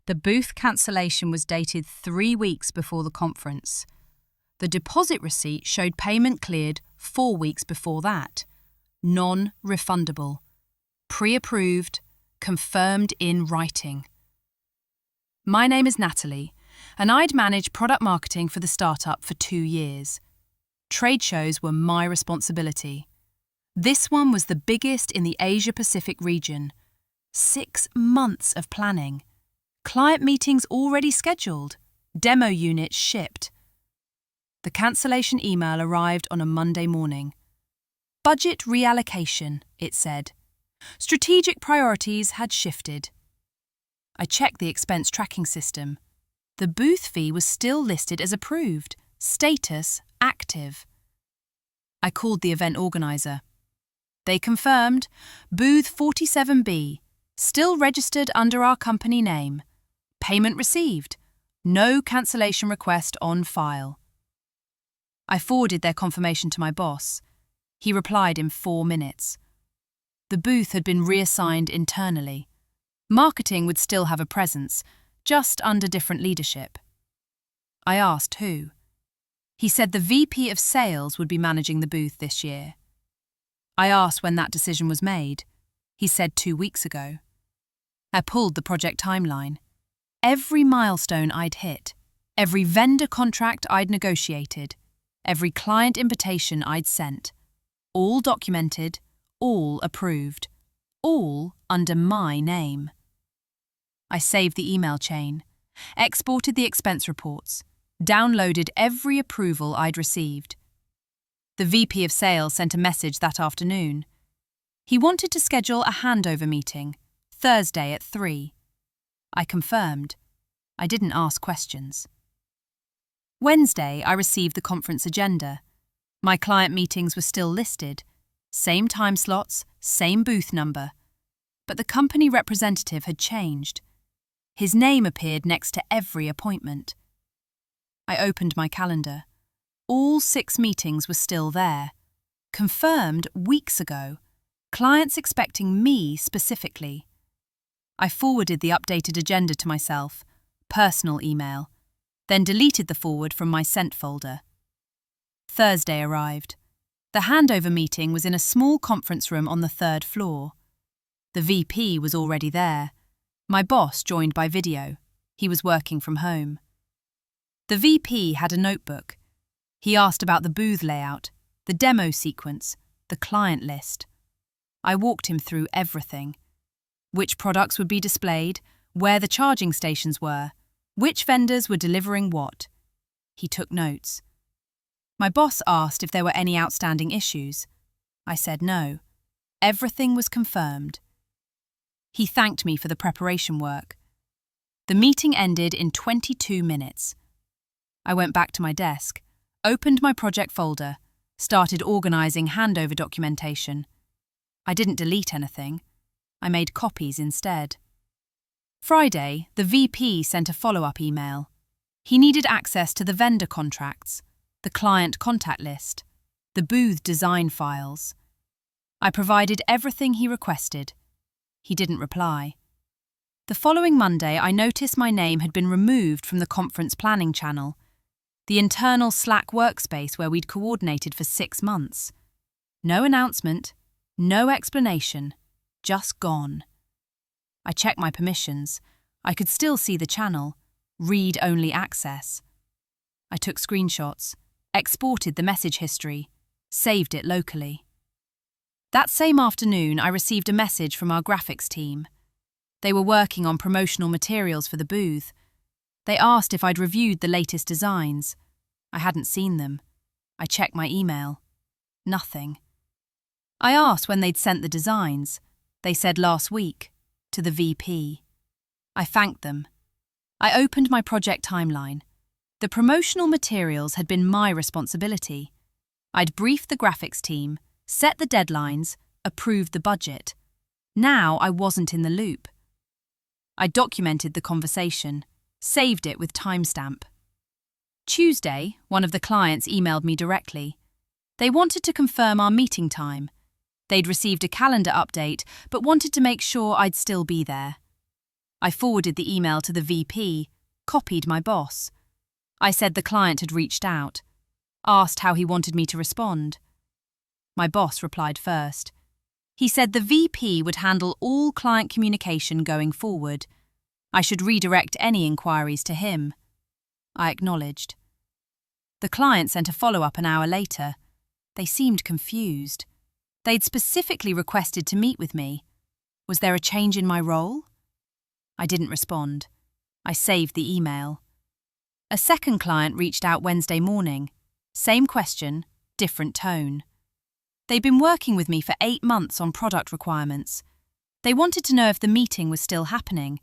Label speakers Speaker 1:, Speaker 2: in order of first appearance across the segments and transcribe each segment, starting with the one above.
Speaker 1: The booth cancellation was dated 3 weeks before the conference. The deposit receipt showed payment cleared 4 weeks before that. Non-refundable. Pre-approved. Confirmed in writing. My name is Natalie, and I'd managed product marketing for the startup for 2 years. Trade shows were my responsibility. This one was the biggest in the Asia-Pacific region. 6 months of planning. Client meetings already scheduled. Demo units shipped. The cancellation email arrived on a Monday morning. Budget reallocation, it said. Strategic priorities had shifted. I checked the expense tracking system. The booth fee was still listed as approved. Status active. I called the event organizer. They confirmed, booth 47B, still registered under our company name. Payment received. No cancellation request on file. I forwarded their confirmation to my boss. He replied in 4 minutes. The booth had been reassigned internally. Marketing would still have a presence, just under different leadership. I asked who. He said the VP of Sales would be managing the booth this year. I asked when that decision was made. He said 2 weeks ago. I pulled the project timeline. Every milestone I'd hit, every vendor contract I'd negotiated, every client invitation I'd sent, all documented, all approved, all under my name. I saved the email chain, exported the expense reports, downloaded every approval I'd received. The VP of Sales sent a message that afternoon. He wanted to schedule a handover meeting, Thursday at 3. I confirmed. I didn't ask questions. Wednesday, I received the conference agenda. My client meetings were still listed. Same time slots, same booth number. But the company representative had changed. His name appeared next to every appointment. I opened my calendar. All 6 meetings were still there. Confirmed weeks ago. Clients expecting me specifically. I forwarded the updated agenda to myself, personal email, then deleted the forward from my sent folder. Thursday arrived. The handover meeting was in a small conference room on the 3rd floor. The VP was already there. My boss joined by video. He was working from home. The VP had a notebook. He asked about the booth layout, the demo sequence, the client list. I walked him through everything. Which products would be displayed, where the charging stations were, which vendors were delivering what. He took notes. My boss asked if there were any outstanding issues. I said no. Everything was confirmed. He thanked me for the preparation work. The meeting ended in 22 minutes. I went back to my desk, opened my project folder, started organising handover documentation. I didn't delete anything. I made copies instead. Friday, the VP sent a follow-up email. He needed access to the vendor contracts, the client contact list, the booth design files. I provided everything he requested. He didn't reply. The following Monday, I noticed my name had been removed from the conference planning channel, the internal Slack workspace where we'd coordinated for 6 months. No announcement, no explanation, just gone. I checked my permissions. I could still see the channel, read-only access. I took screenshots, exported the message history, saved it locally. That same afternoon, I received a message from our graphics team. They were working on promotional materials for the booth. They asked if I'd reviewed the latest designs. I hadn't seen them. I checked my email. Nothing. I asked when they'd sent the designs. They said last week, to the VP. I thanked them. I opened my project timeline. The promotional materials had been my responsibility. I'd briefed the graphics team, set the deadlines, approved the budget. Now I wasn't in the loop. I documented the conversation, saved it with timestamp. Tuesday, one of the clients emailed me directly. They wanted to confirm our meeting time. They'd received a calendar update, but wanted to make sure I'd still be there. I forwarded the email to the VP, copied my boss. I said the client had reached out, asked how he wanted me to respond. My boss replied first. He said the VP would handle all client communication going forward. I should redirect any inquiries to him. I acknowledged. The client sent a follow-up an hour later. They seemed confused. They'd specifically requested to meet with me. Was there a change in my role? I didn't respond. I saved the email. A second client reached out Wednesday morning. Same question, different tone. They'd been working with me for 8 months on product requirements. They wanted to know if the meeting was still happening.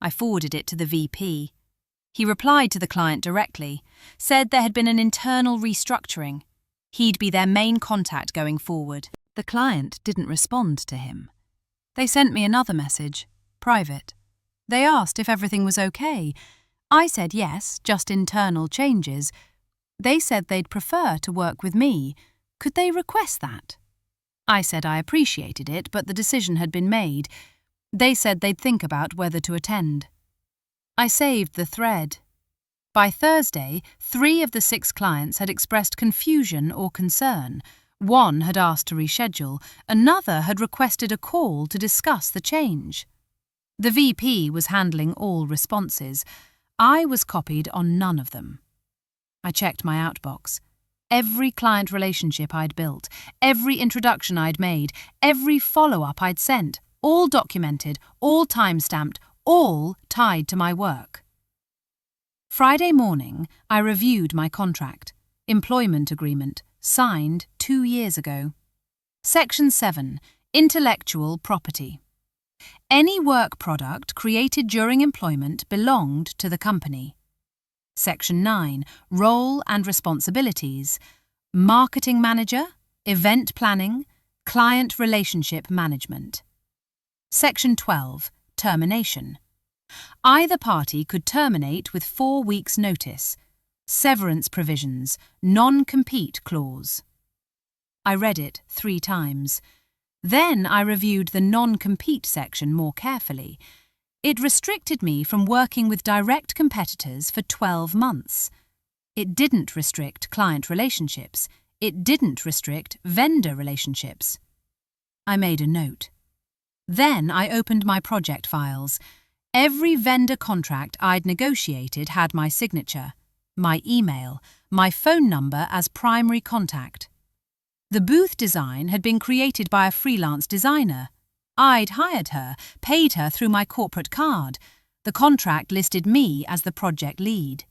Speaker 1: I forwarded it to the VP. He replied to the client directly, said there had been an internal restructuring. He'd be their main contact going forward. The client didn't respond to him. They sent me another message, private. They asked if everything was okay. I said yes, just internal changes. They said they'd prefer to work with me. Could they request that? I said I appreciated it, but the decision had been made. They said they'd think about whether to attend. I saved the thread. By Thursday, 3 of the 6 clients had expressed confusion or concern. 1 had asked to reschedule, another had requested a call to discuss the change. The VP was handling all responses. I was copied on none of them. I checked my outbox. Every client relationship I'd built, every introduction I'd made, every follow-up I'd sent, all documented, all time-stamped, all tied to my work. Friday morning, I reviewed my contract, employment agreement, signed 2 years ago. Section 7, Intellectual Property. Any work product created during employment belonged to the company. Section 9, Role and Responsibilities. Marketing Manager, Event Planning, Client Relationship Management. Section 12, Termination. Either party could terminate with 4 weeks' notice. Severance provisions, non-compete clause. I read it 3 times. Then I reviewed the non-compete section more carefully. It restricted me from working with direct competitors for 12 months. It didn't restrict client relationships. It didn't restrict vendor relationships. I made a note. Then I opened my project files. Every vendor contract I'd negotiated had my signature, my email, my phone number as primary contact. The booth design had been created by a freelance designer. I'd hired her, paid her through my corporate card. The contract listed me as the project lead.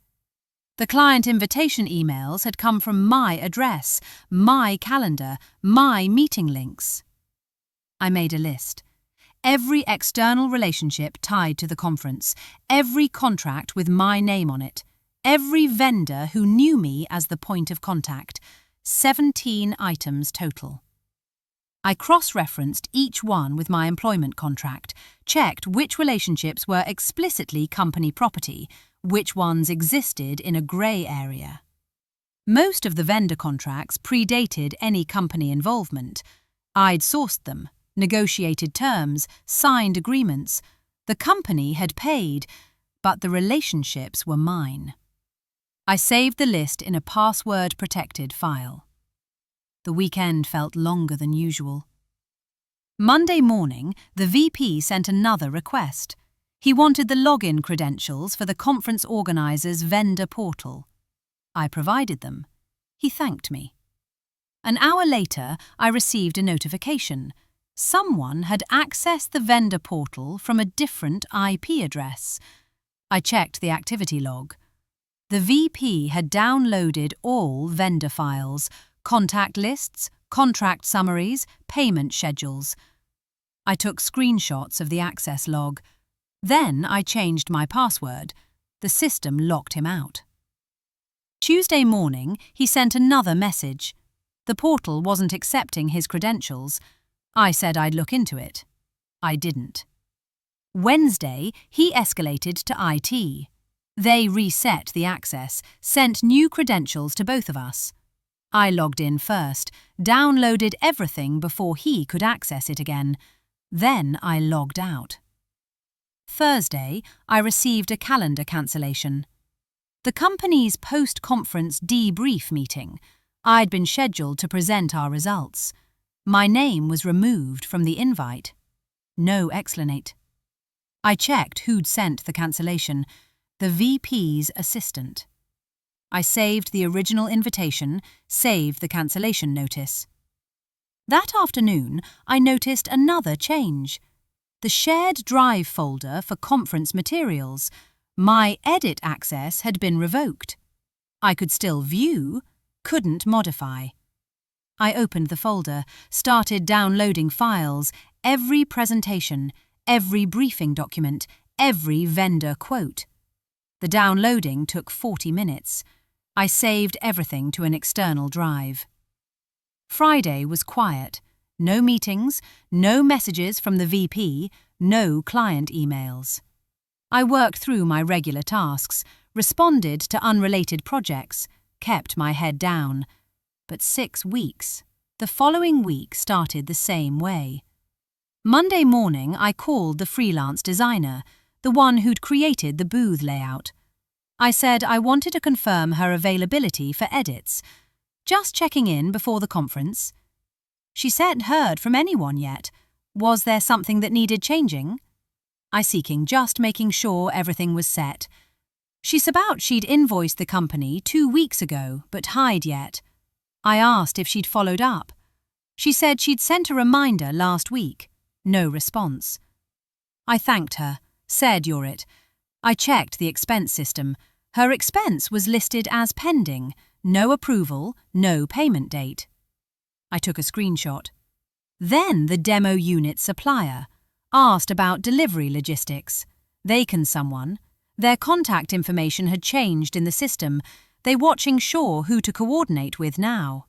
Speaker 1: The client invitation emails had come from my address, my calendar, my meeting links. I made a list. Every external relationship tied to the conference, every contract with my name on it, every vendor who knew me as the point of contact, 17 items total. I cross-referenced each one with my employment contract, checked which relationships were explicitly company property, which ones existed in a grey area. Most of the vendor contracts predated any company involvement. I'd sourced them, negotiated terms, signed agreements. The company had paid, but the relationships were mine. I saved the list in a password-protected file. The weekend felt longer than usual. Monday morning, the VP sent another request. He wanted the login credentials for the conference organizer's vendor portal. I provided them. He thanked me. An hour later, I received a notification. Someone had accessed the vendor portal from a different IP address. I checked the activity log. The VP had downloaded all vendor files, contact lists, contract summaries, payment schedules. I took screenshots of the access log. Then I changed my password. The system locked him out. Tuesday morning, he sent another message. The portal wasn't accepting his credentials. I said I'd look into it. I didn't. Wednesday, he escalated to IT. They reset the access, sent new credentials to both of us. I logged in first, downloaded everything before he could access it again. Then I logged out. Thursday, I received a calendar cancellation. The company's post-conference debrief meeting. I'd been scheduled to present our results. My name was removed from the invite. No explanation. I checked who'd sent the cancellation. The VP's assistant. I saved the original invitation, saved the cancellation notice. That afternoon, I noticed another change. The shared drive folder for conference materials. My edit access had been revoked. I could still view, couldn't modify. I opened the folder, started downloading files, every presentation, every briefing document, every vendor quote. The downloading took 40 minutes. I saved everything to an external drive. Friday was quiet. No meetings, no messages from the VP, no client emails. I worked through my regular tasks, responded to unrelated projects, kept my head down. But 6 weeks. The following week started the same way. Monday morning, I called the freelance designer, the one who'd created the booth layout. I said I wanted to confirm her availability for edits, just checking in before the conference. She hadn't heard from anyone yet. Was there something that needed changing? I seeking just making sure everything was set. She's about she'd invoiced the company 2 weeks ago, but hide yet. I asked if she'd followed up. She said she'd sent a reminder last week. No response. I thanked her, said you're it. I checked the expense system. Her expense was listed as pending, no approval, no payment date. I took a screenshot. Then the demo unit supplier asked about delivery logistics. They can someone. Their contact information had changed in the system. They watching sure who to coordinate with now.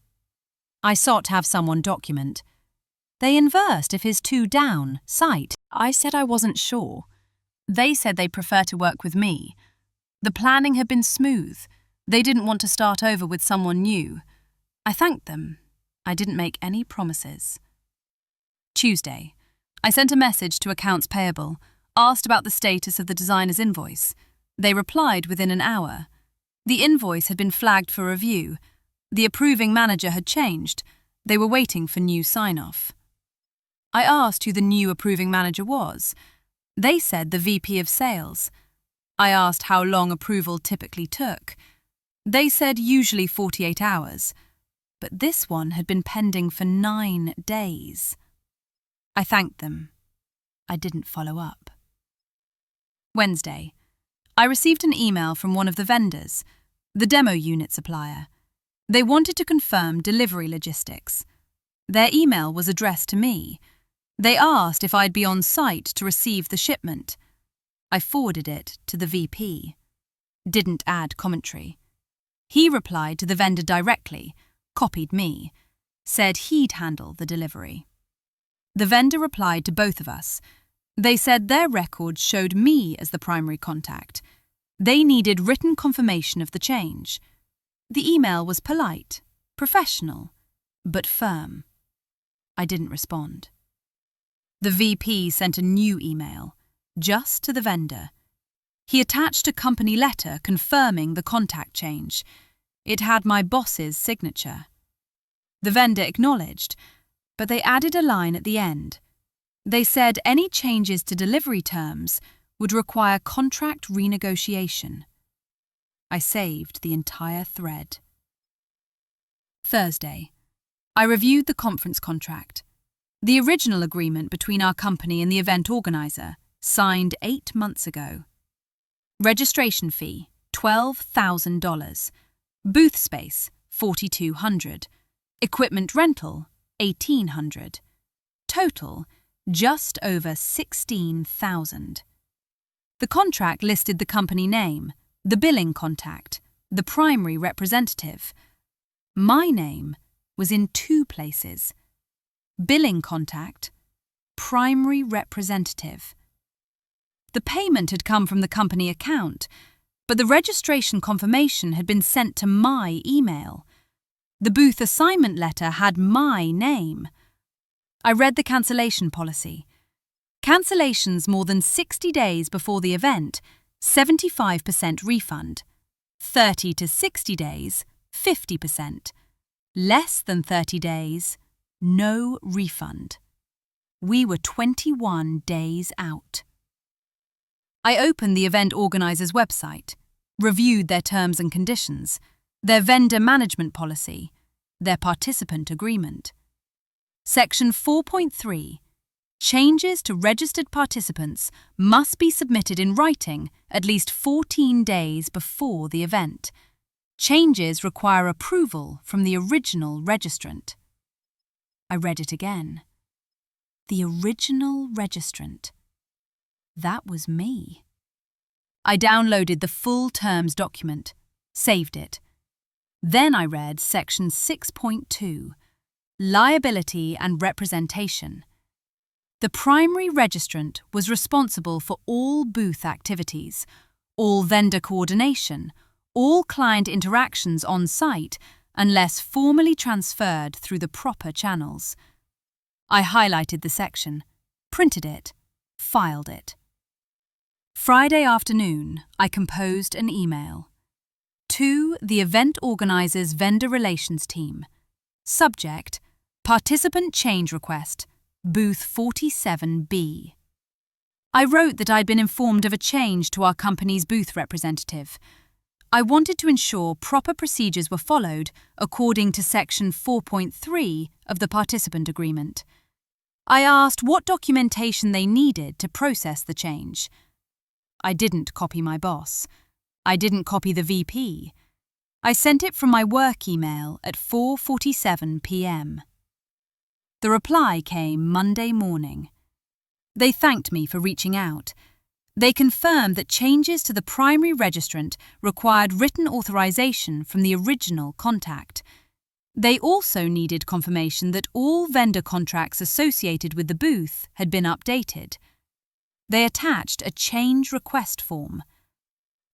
Speaker 1: I sought to have someone document. They inversed if his 2 down, site. I said I wasn't sure. They said they'd prefer to work with me. The planning had been smooth. They didn't want to start over with someone new. I thanked them. I didn't make any promises. Tuesday. I sent a message to accounts payable, asked about the status of the designer's invoice. They replied within an hour. The invoice had been flagged for review. The approving manager had changed. They were waiting for new sign-off. I asked who the new approving manager was. They said the VP of sales. I asked how long approval typically took. They said usually 48 hours. But this one had been pending for 9 days. I thanked them. I didn't follow up. Wednesday. I received an email from one of the vendors, the demo unit supplier. They wanted to confirm delivery logistics. Their email was addressed to me. They asked if I'd be on site to receive the shipment. I forwarded it to the VP. Didn't add commentary. He replied to the vendor directly, copied me, said he'd handle the delivery. The vendor replied to both of us. They said their records showed me as the primary contact. They needed written confirmation of the change. The email was polite, professional, but firm. I didn't respond. The VP sent a new email, just to the vendor. He attached a company letter confirming the contact change. It had my boss's signature. The vendor acknowledged, but they added a line at the end. They said any changes to delivery terms would require contract renegotiation. I saved the entire thread. Thursday. I reviewed the conference contract. The original agreement between our company and the event organizer, signed 8 months ago. Registration fee, $12,000. Booth space, $4,200. Equipment rental, $1,800. Total, just over $16,000. The contract listed the company name, the billing contact, the primary representative. My name was in 2 places. Billing contact, primary representative. The payment had come from the company account, but the registration confirmation had been sent to my email. The booth assignment letter had my name. I read the cancellation policy. Cancellations more than 60 days before the event, 75% refund. 30 to 60 days, 50%. Less than 30 days, no refund. We were 21 days out. I opened the event organizer's website, reviewed their terms and conditions, their vendor management policy, their participant agreement. Section 4.3. Changes to registered participants must be submitted in writing at least 14 days before the event. Changes require approval from the original registrant. I read it again. The original registrant. That was me. I downloaded the full terms document, saved it. Then I read Section 6.2, Liability and Representation. The primary registrant was responsible for all booth activities, all vendor coordination, all client interactions on site, unless formally transferred through the proper channels. I highlighted the section, printed it, filed it. Friday afternoon, I composed an email. To the event organizer's vendor relations team. Subject, Participant Change Request, Booth 47B. I wrote that I'd been informed of a change to our company's booth representative. I wanted to ensure proper procedures were followed according to Section 4.3 of the participant agreement. I asked what documentation they needed to process the change. I didn't copy my boss. I didn't copy the VP. I sent it from my work email at 4:47 p.m. The reply came Monday morning. They thanked me for reaching out. They confirmed that changes to the primary registrant required written authorization from the original contact. They also needed confirmation that all vendor contracts associated with the booth had been updated. They attached a change request form.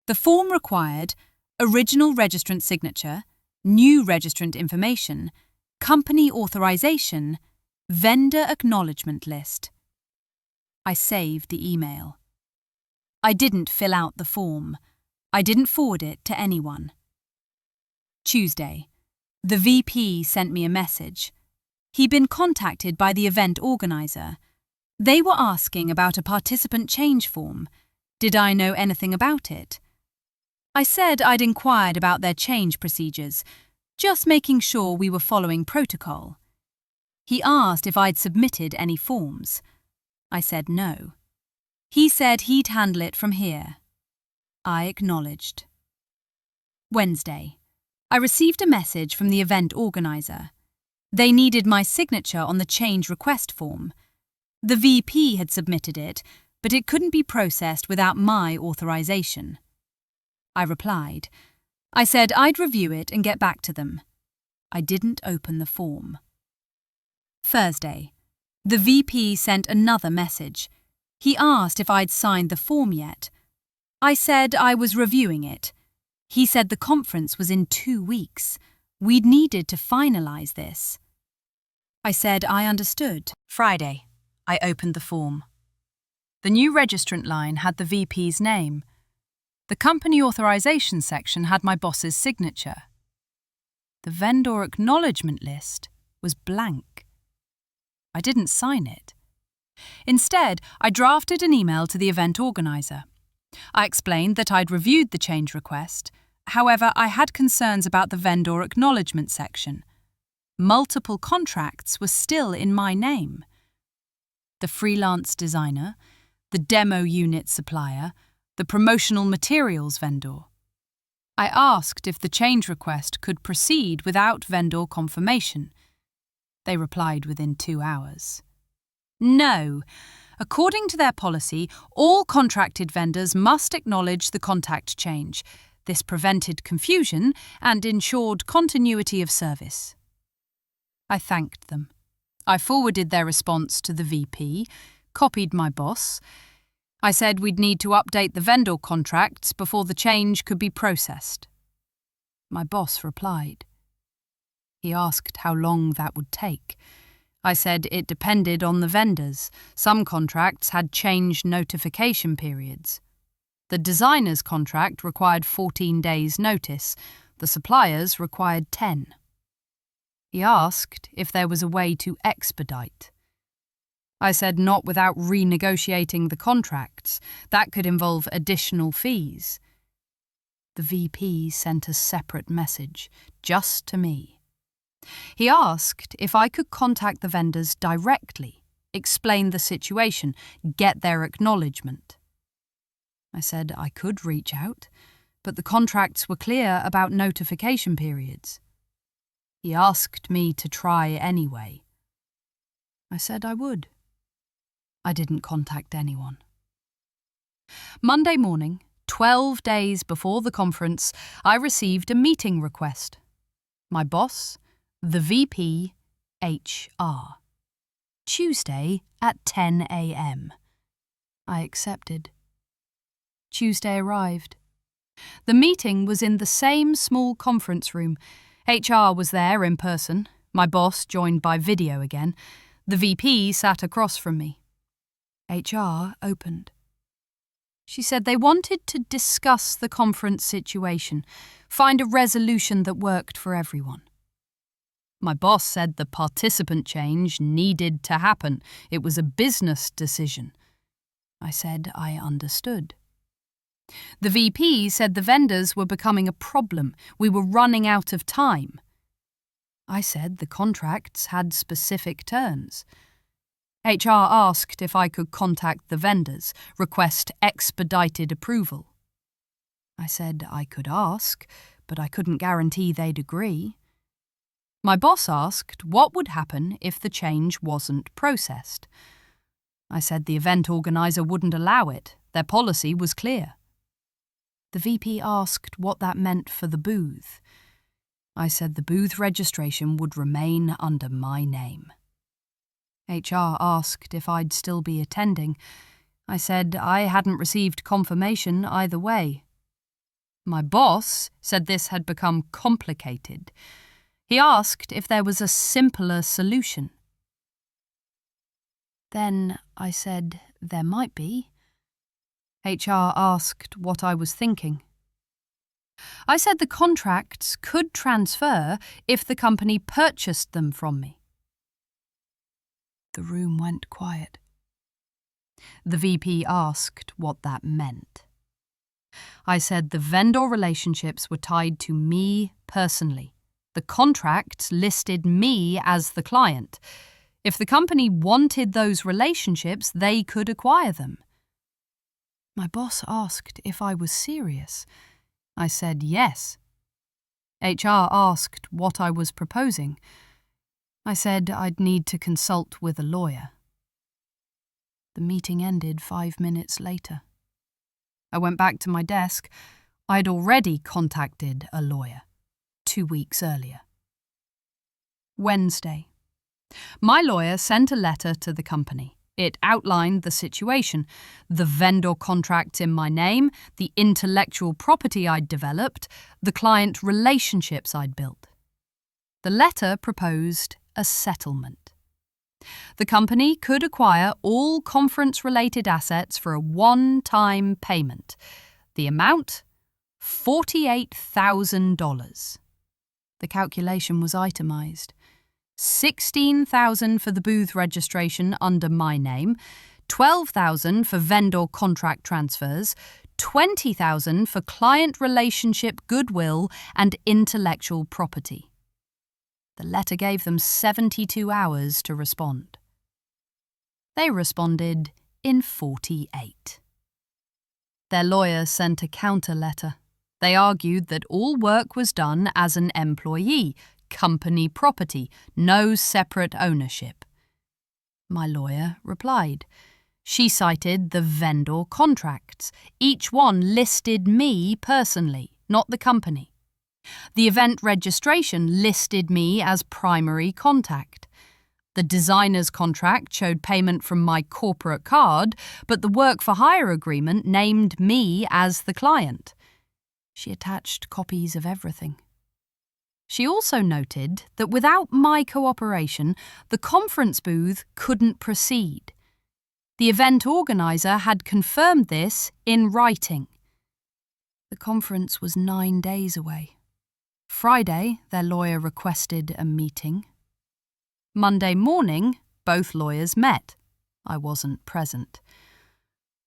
Speaker 1: The form required original registrant signature, new registrant information, company authorization, vendor acknowledgement list. I saved the email. I didn't fill out the form. I didn't forward it to anyone. Tuesday. The VP sent me a message. He'd been contacted by the event organizer. They were asking about a participant change form. Did I know anything about it? I said I'd inquired about their change procedures, just making sure we were following protocol. He asked if I'd submitted any forms. I said no. He said he'd handle it from here. I acknowledged. Wednesday. I received a message from the event organizer. They needed my signature on the change request form. The VP had submitted it, but it couldn't be processed without my authorization. I replied. I said I'd review it and get back to them. I didn't open the form. Thursday. The VP sent another message. He asked if I'd signed the form yet. I said I was reviewing it. He said the conference was in 2 weeks. We'd needed to finalize this. I said I understood. Friday. I opened the form. The new registrant line had the VP's name. The company authorization section had my boss's signature. The vendor acknowledgement list was blank. I didn't sign it. Instead, I drafted an email to the event organizer. I explained that I'd reviewed the change request. However, I had concerns about the vendor acknowledgement section. Multiple contracts were still in my name. The freelance designer, the demo unit supplier, the promotional materials vendor. I asked if the change request could proceed without vendor confirmation. They replied within 2 hours. No. According to their policy, all contracted vendors must acknowledge the contact change. This prevented confusion and ensured continuity of service. I thanked them. I forwarded their response to the VP, copied my boss. I said we'd need to update the vendor contracts before the change could be processed. My boss replied. He asked how long that would take. I said it depended on the vendors. Some contracts had change notification periods. The designer's contract required 14 days' notice. The supplier's required 10. He asked if there was a way to expedite. I said not without renegotiating the contracts. That could involve additional fees. The VP sent a separate message, just to me. He asked if I could contact the vendors directly, explain the situation, get their acknowledgement. I said I could reach out, but the contracts were clear about notification periods. He asked me to try anyway. I said I would. I didn't contact anyone. Monday morning, 12 days before the conference, I received a meeting request. My boss, the VP, HR. Tuesday at 10 a.m. I accepted. Tuesday arrived. The meeting was in the same small conference room. HR was there in person. My boss joined by video again. The VP sat across from me. HR opened. She said they wanted to discuss the conference situation, find a resolution that worked for everyone. My boss said the participant change needed to happen. It was a business decision. I said I understood. The VP said the vendors were becoming a problem. We were running out of time. I said the contracts had specific terms. HR asked if I could contact the vendors, request expedited approval. I said I could ask, but I couldn't guarantee they'd agree. My boss asked what would happen if the change wasn't processed. I said the event organizer wouldn't allow it. Their policy was clear. The VP asked what that meant for the booth. I said the booth registration would remain under my name. HR asked if I'd still be attending. I said I hadn't received confirmation either way. My boss said this had become complicated. He asked if there was a simpler solution. Then I said there might be. HR asked what I was thinking. I said the contracts could transfer if the company purchased them from me. The room went quiet. The VP asked what that meant. I said the vendor relationships were tied to me personally. The contracts listed me as the client. If the company wanted those relationships, they could acquire them. My boss asked if I was serious. I said yes. HR asked what I was proposing. I said I'd need to consult with a lawyer. The meeting ended 5 minutes later. I went back to my desk. I'd already contacted a lawyer 2 weeks earlier. Wednesday. My lawyer sent a letter to the company. It outlined the situation, the vendor contracts in my name, the intellectual property I'd developed, the client relationships I'd built. The letter proposed a settlement. The company could acquire all conference-related assets for a one-time payment. The amount? $48,000. The calculation was itemized. $16,000 for the booth registration under my name, $12,000 for vendor contract transfers, $20,000 for client relationship goodwill and intellectual property. The letter gave them 72 hours to respond. They responded in 48. Their lawyer sent a counter letter. They argued that all work was done as an employee, company property, no separate ownership. My lawyer replied. She cited the vendor contracts. Each one listed me personally, not the company. The event registration listed me as primary contact. The designer's contract showed payment from my corporate card, but the work for hire agreement named me as the client. She attached copies of everything. She also noted that without my cooperation, the conference booth couldn't proceed. The event organiser had confirmed this in writing. The conference was 9 days away. Friday, their lawyer requested a meeting. Monday morning, both lawyers met. I wasn't present.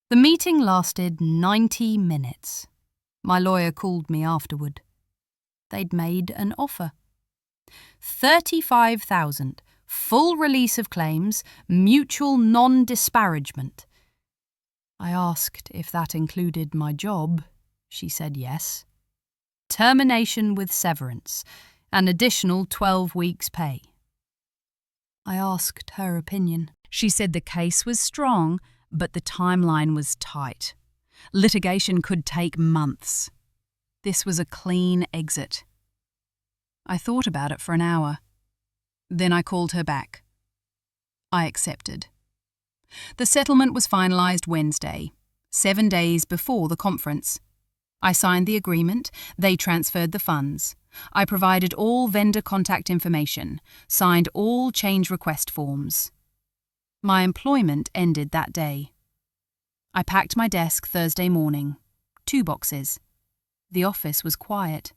Speaker 1: The meeting lasted 90 minutes. My lawyer called me afterward. They'd made an offer. $35,000, full release of claims, mutual non-disparagement. I asked if that included my job. She said yes. Termination with severance, an additional 12 weeks' pay. I asked her opinion. She said the case was strong, but the timeline was tight. Litigation could take months. This was a clean exit. I thought about it for an hour. Then I called her back. I accepted. The settlement was finalised Wednesday, 7 days before the conference. I signed the agreement, they transferred the funds. I provided all vendor contact information, signed all change request forms. My employment ended that day. I packed my desk Thursday morning. 2 boxes. The office was quiet.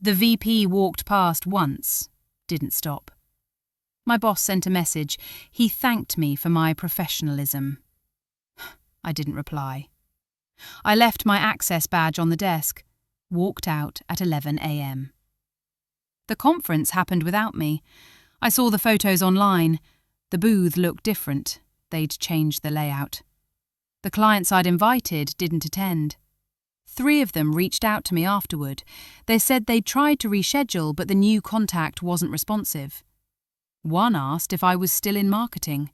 Speaker 1: The VP walked past once, didn't stop. My boss sent a message. He thanked me for my professionalism. I didn't reply. I left my access badge on the desk, walked out at 11 a.m. The conference happened without me. I saw the photos online. The booth looked different. They'd changed the layout. The clients I'd invited didn't attend. 3 of them reached out to me afterward. They said they'd tried to reschedule, but the new contact wasn't responsive. One asked if I was still in marketing.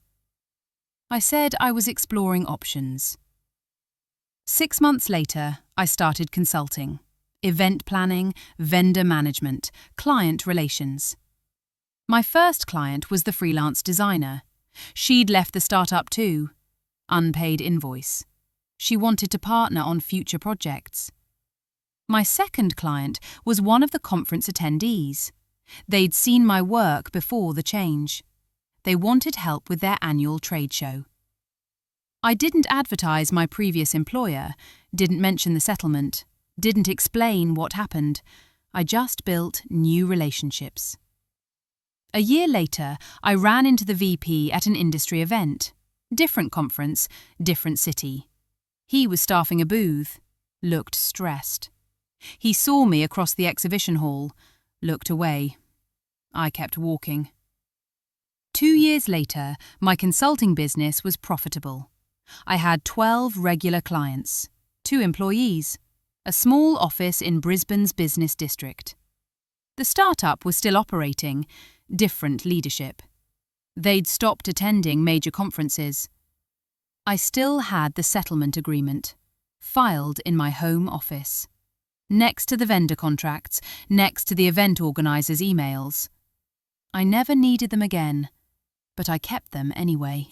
Speaker 1: I said I was exploring options. 6 months later, I started consulting. Event planning, vendor management, client relations. My first client was the freelance designer. She'd left the startup too. Unpaid invoice. She wanted to partner on future projects. My second client was one of the conference attendees. They'd seen my work before the change. They wanted help with their annual trade show. I didn't advertise my previous employer, didn't mention the settlement, didn't explain what happened. I just built new relationships. A year later, I ran into the VP at an industry event. Different conference, different city. He was staffing a booth, looked stressed. He saw me across the exhibition hall, looked away. I kept walking. 2 years later, my consulting business was profitable. I had 12 regular clients, 2 employees, a small office in Brisbane's business district. The startup was still operating, different leadership. They'd stopped attending major conferences. I still had the settlement agreement, filed in my home office, next to the vendor contracts, next to the event organisers' emails. I never needed them again, but I kept them anyway.